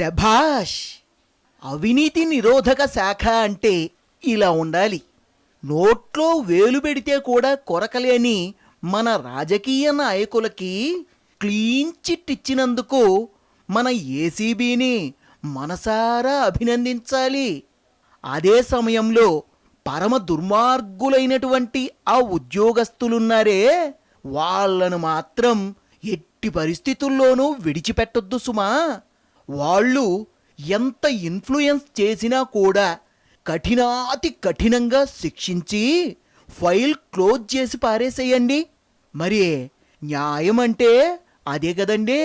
శభాష్! అవినీతి నిరోధక శాఖ అంటే ఇలా ఉండాలి. నోట్లో వేలు పెడితే కూడా కొరకలేని మన రాజకీయ నాయకులకి క్లీన్ చిట్ ఇచ్చినందుకు మన ఏసీబీని మనసారా అభినందించాలి. అదే సమయంలో పరమ దుర్మార్గులైనటువంటి ఆ ఉద్యోగస్తులున్నారే, వాళ్ళను మాత్రం ఎట్టి పరిస్థితుల్లోనూ విడిచిపెట్టొద్దు సుమా. వాళ్ళు ఎంత ఇన్ఫ్లుయెన్స్ చేసినా కూడా కఠినాతి కఠినంగా శిక్షించి ఫైల్ క్లోజ్ చేసి పారేసేయండి. మరి న్యాయం అంటే అదే కదండీ.